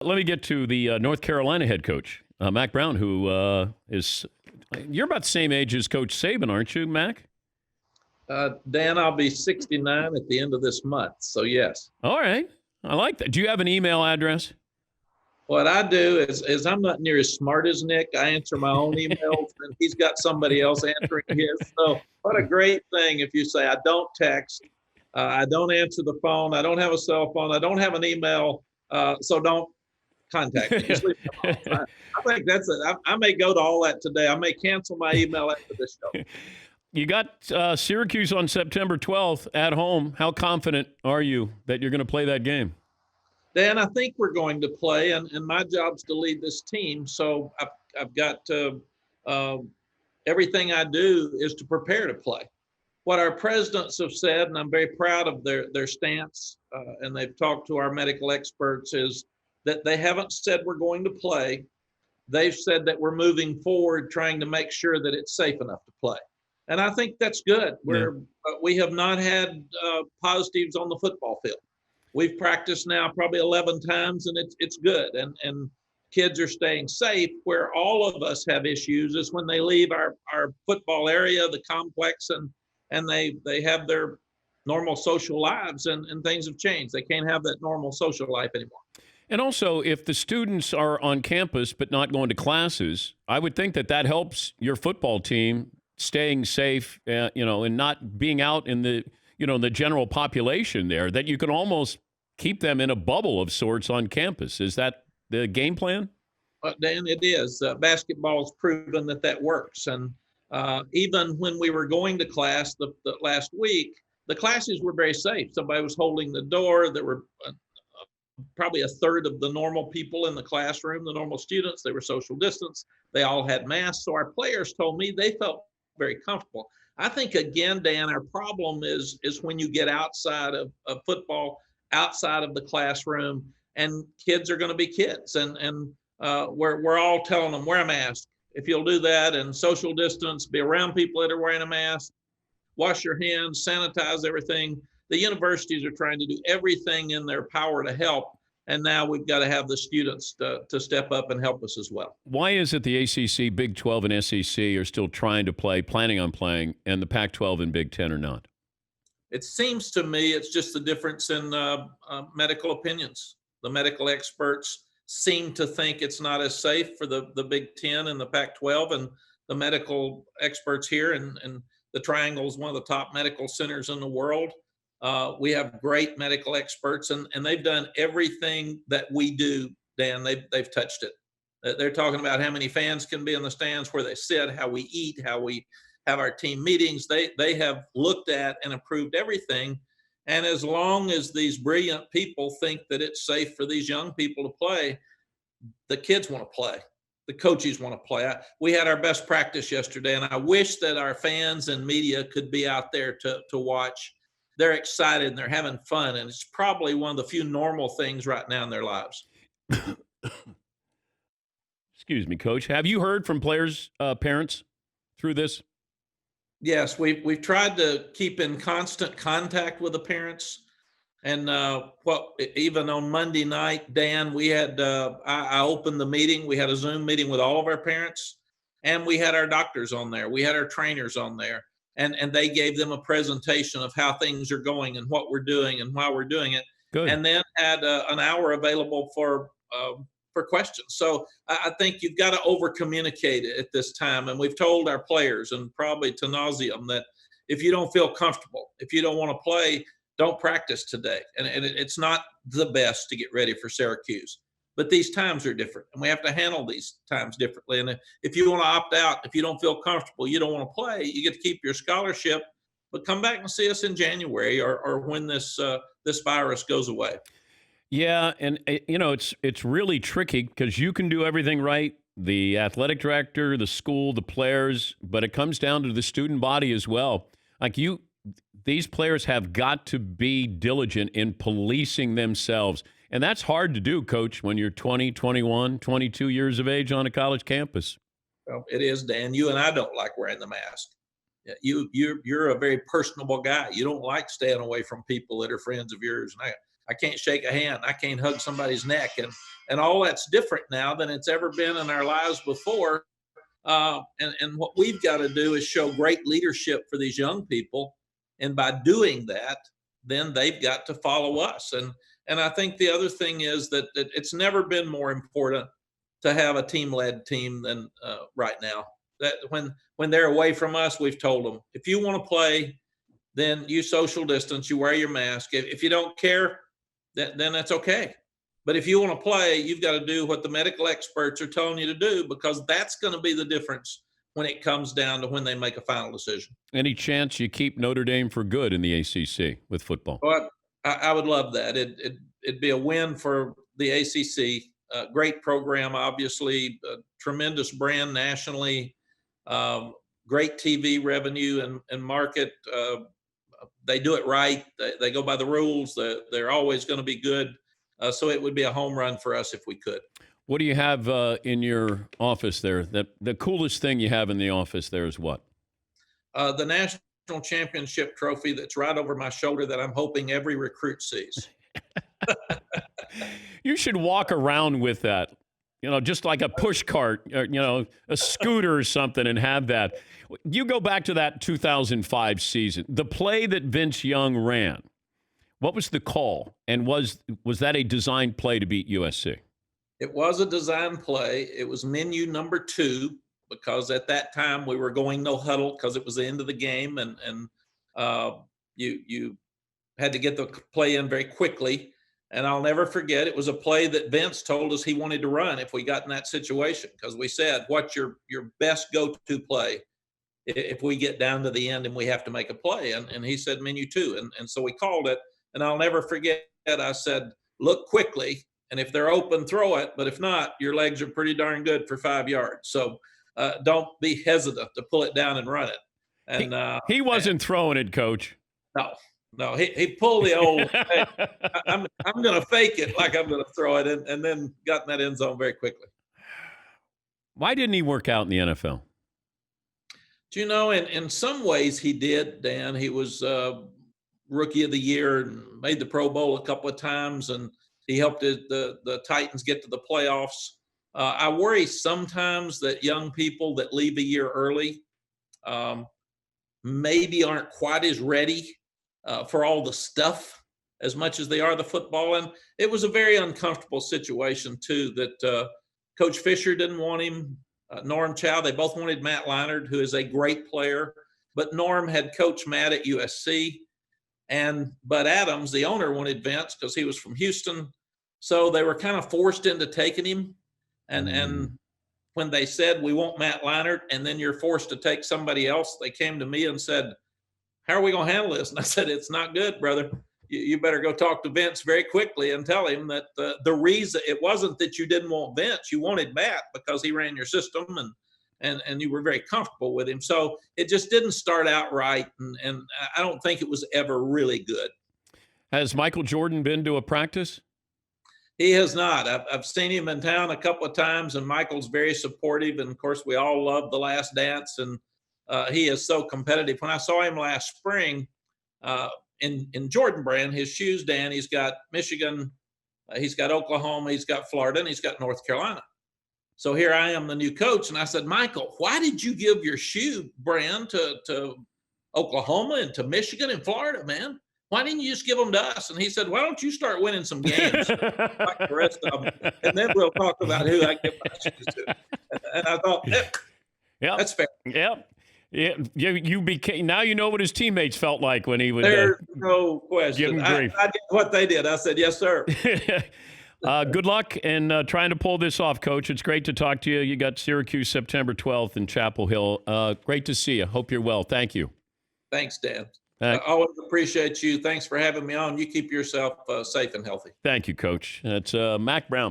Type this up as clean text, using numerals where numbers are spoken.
Let me get to the North Carolina head coach, Mack Brown, who is – you're about the same age as Coach Saban, aren't you, Mack? Dan, I'll be 69 at the end of this month, so yes. All right. I like that. Do you have an email address? What I do is I'm not near as smart as Nick. I answer my own emails, and he's got somebody else answering his. So what a great thing if you say, I don't text, I don't answer the phone, I don't have a cell phone, I don't have an email, so don't contact me. Just leave me alone. I think that's it. I may go to all that today. I may cancel my email after this show. You got Syracuse on September 12th at home. How confident are you that you're going to play that game? Dan, I think we're going to play, and my job's to lead this team. So I've got to, everything I do is to prepare to play. What our presidents have said, and I'm very proud of their stance, and they've talked to our medical experts, is that they haven't said we're going to play. They've said that we're moving forward, trying to make sure that it's safe enough to play. And I think that's good. We have not had positives on the football field. We've practiced now probably 11 times, and it's good. And kids are staying safe. Where all of us have issues is when they leave our football area, the complex, and they have their normal social lives, and things have changed. They can't have that normal social life anymore. And also, if the students are on campus but not going to classes, I would think that helps your football team staying safe, and not being out in the the general population there, that you can almost keep them in a bubble of sorts on campus. Is that the game plan? Dan, it is. Basketball's proven that works. And even when we were going to class the last week, the classes were very safe. Somebody was holding the door. There were probably a third of the normal people in the classroom, the normal students. They were social distance. They all had masks. So our players told me they felt very comfortable. I think, again, Dan, our problem is when you get outside of football, outside of the classroom, and kids are going to be kids. And we're all telling them, wear a mask. If you'll do that, and social distance, be around people that are wearing a mask, wash your hands, sanitize everything. The universities are trying to do everything in their power to help. And now we've got to have the students to step up and help us as well. Why is it the ACC, Big 12, and SEC are still trying to play, planning on playing, and the Pac-12 and Big 10 are not? It seems to me it's just the difference in medical opinions. The medical experts seem to think it's not as safe for the Big 10 and the Pac-12, and the medical experts here, and the Triangle is one of the top medical centers in the world. We have great medical experts, and they've done everything that we do, Dan. They've touched it. They're talking about how many fans can be in the stands, where they sit, how we eat, how we have our team meetings. They have looked at and approved everything. And as long as these brilliant people think that it's safe for these young people to play, the kids want to play. The coaches want to play. We had our best practice yesterday, and I wish that our fans and media could be out there to watch. They're excited and they're having fun, and it's probably one of the few normal things right now in their lives. Excuse me, Coach. Have you heard from players' parents through this? Yes, we've tried to keep in constant contact with the parents, and even on Monday night, Dan, we had I opened the meeting. We had a Zoom meeting with all of our parents, and we had our doctors on there. We had our trainers on there. And they gave them a presentation of how things are going and what we're doing and why we're doing it. Good. And then had an hour available for questions. So I think you've got to over communicate at this time. And we've told our players, and probably to nauseam, that if you don't feel comfortable, if you don't want to play, don't practice today. And it's not the best to get ready for Syracuse. But these times are different, and we have to handle these times differently. And if you want to opt out, if you don't feel comfortable, you don't want to play, you get to keep your scholarship, but come back and see us in January or when this virus goes away. Yeah, and it's really tricky because you can do everything right, the athletic director, the school, the players, but it comes down to the student body as well. These players have got to be diligent in policing themselves. And that's hard to do, Coach, when you're 20, 21, 22 years of age on a college campus. Well, it is, Dan. You and I don't like wearing the mask. You're a very personable guy. You don't like staying away from people that are friends of yours. And I can't shake a hand. I can't hug somebody's neck and all that's different now than it's ever been in our lives before. And what we've got to do is show great leadership for these young people. And by doing that, then they've got to follow us. And I think the other thing is that it's never been more important to have a team-led team than right now. That when they're away from us, we've told them, if you want to play, then you social distance, you wear your mask. If you don't care, then that's okay. But if you want to play, you've got to do what the medical experts are telling you to do, because that's going to be the difference when it comes down to when they make a final decision. Any chance you keep Notre Dame for good in the ACC with football? But I would love that. It'd be a win for the ACC. Great program, obviously, tremendous brand nationally, great TV revenue and market. They do it right. They go by the rules. They're always going to be good. So it would be a home run for us if we could. What do you have in your office there? The coolest thing you have in the office there is what? The national championship trophy that's right over my shoulder that I'm hoping every recruit sees. You should walk around with that, just like a push cart, or, a scooter or something, and have that. You go back to that 2005 season, the play that Vince Young ran. What was the call? And was that a designed play to beat USC? It was a design play. It was menu number 2, because at that time we were going no huddle because it was the end of the game, and you had to get the play in very quickly. And I'll never forget, it was a play that Vince told us he wanted to run if we got in that situation, because we said, what's your best go-to play if we get down to the end and we have to make a play? And he said menu 2. And so we called it. And I'll never forget, I said, look quickly, and if they're open, throw it. But if not, your legs are pretty darn good for 5 yards. So don't be hesitant to pull it down and run it. And he wasn't throwing it, Coach. No, he pulled the old, hey, I'm going to fake it like I'm going to throw it, and then got in that end zone very quickly. Why didn't he work out in the NFL? Do you know, in some ways he did, Dan. He was Rookie of the Year and made the Pro Bowl a couple of times, and he helped the Titans get to the playoffs. I worry sometimes that young people that leave a year early maybe aren't quite as ready for all the stuff as much as they are the football. And it was a very uncomfortable situation, too, that Coach Fisher didn't want him. Norm Chow, they both wanted Matt Leinart, who is a great player. But Norm had coached Matt at USC. And Bud Adams, the owner, wanted Vince because he was from Houston. So they were kind of forced into taking him. And when they said, we want Matt Leinart, and then you're forced to take somebody else, they came to me and said, how are we going to handle this? And I said, it's not good, brother. You better go talk to Vince very quickly and tell him that the reason it wasn't that you didn't want Vince, you wanted Matt because he ran your system and you were very comfortable with him. So it just didn't start out right. And I don't think it was ever really good. Has Michael Jordan been to a practice? He has not. I've seen him in town a couple of times, and Michael's very supportive. And of course, we all love The Last Dance, and he is so competitive. When I saw him last spring in Jordan Brand, his shoes, Dan, he's got Michigan, he's got Oklahoma, he's got Florida, and he's got North Carolina. So here I am, the new coach, and I said, Michael, why did you give your shoe brand to Oklahoma and to Michigan and Florida, man? Why didn't you just give them to us? And he said, why don't you start winning some games like the rest of them, and then we'll talk about who I give my shoes to. And I thought, that's fair. Yep. Yeah, you became. Now you know what his teammates felt like when he would. There's no question. I did what they did. I said, yes, sir. Good luck in trying to pull this off, Coach. It's great to talk to you. You got Syracuse September 12th in Chapel Hill. Great to see you. Hope you're well. Thank you. Thanks, Dan. I always appreciate you. Thanks for having me on. You keep yourself safe and healthy. Thank you, Coach. That's Mack Brown.